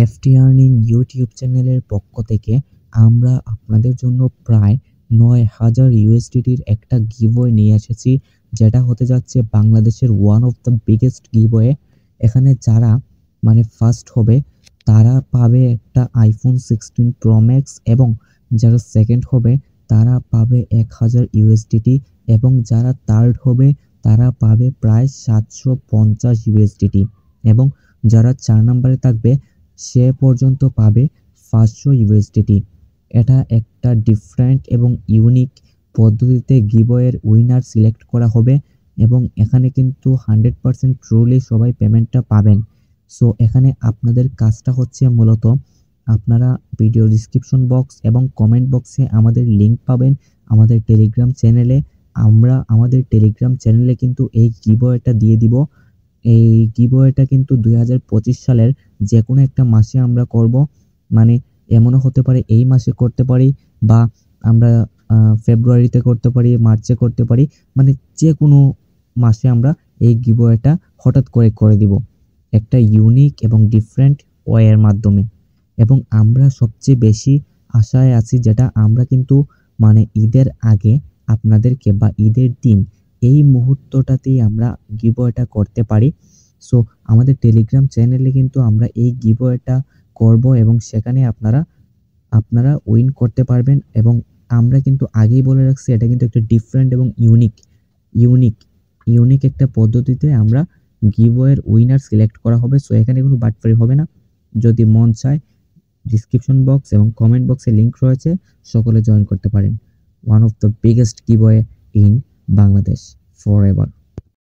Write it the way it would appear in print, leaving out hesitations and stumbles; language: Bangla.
এফটি আর্নিং ইউটিউব চ্যানেলের পক্ষ থেকে আমরা আপনাদের জন্য প্রায় ৯,০০০ ইউএসডিটির একটা গিভওয়ে নিয়ে এসেছি, যেটা হতে যাচ্ছে বাংলাদেশের one of the biggest giveaway. এখানে যারা ফার্স্ট হবে তারা পাবে একটা iPhone 16 Pro Max, এবং যারা সেকেন্ড হবে তারা পাবে ১,০০০ ইউএসডিটি, এবং যারা থার্ড হবে তারা পাবে প্রায় ৭৫০ ইউএসডিটি, এবং যারা ৪ নম্বরে থাকবে সে পর্যন্ত পাবে ৫০০ ইউএসডিটি। এটা একটা ডিফারেন্ট এবং ইউনিক পদ্ধতিতে গিভওয়ের উইনার সিলেক্ট করা হবে, এবং এখানে কিন্তু 100% ট্রুলি সবাই পেমেন্টটা পাবেন। সো এখানে আপনাদের কাজটা হচ্ছে মূলত আপনারা ভিডিও ডিসক্রিপশন বক্স এবং কমেন্ট বক্সে আমাদের লিঙ্ক পাবেন আমাদের টেলিগ্রাম চ্যানেলে। আমরা আমাদের টেলিগ্রাম চ্যানেলে কিন্তু এই গিভওয়েটা দিয়ে দিব। এই গিভওয়েটা কিন্তু ২০২৫ সালের যেকোনো একটা মাসে আমরা করব। এমনও হতে পারে এই মাসে করতে পারি, বা আমরা ফেব্রুয়ারিতে করতে পারি, মার্চে করতে পারি, যেকোনো মাসে আমরা এই গিভওয়েটা হঠাৎ করে দিব একটা ইউনিক এবং ডিফারেন্ট ওয়ের মাধ্যমে। এবং আমরা সবচেয়ে বেশি আশায় আছি, যেটা আমরা কিন্তু ঈদের আগে আপনাদেরকে, বা ঈদের দিন এই মুহূর্তটাতেই আমরা গিভওয়েটা করতে পারি। সো আমাদের টেলিগ্রাম চ্যানেলে কিন্তু আমরা এই গিভওয়েটা করব, এবং সেখানে আপনারা উইন করতে পারবেন। এবং আমরা কিন্তু আগেই বলে রাখছি, এটা কিন্তু একটা ডিফারেন্ট এবং ইউনিক একটা পদ্ধতিতে আমরা গিভওয়ের উইনার সিলেক্ট করা হবে। সো এখানে কোনো বাটপারি হবে না। যদি মন চায় ডিসক্রিপশন বক্স এবং কমেন্ট বক্সে লিংক রয়েছে, সকলে জয়েন করতে পারেন। One of the biggest giveaway in Bangladesh forever.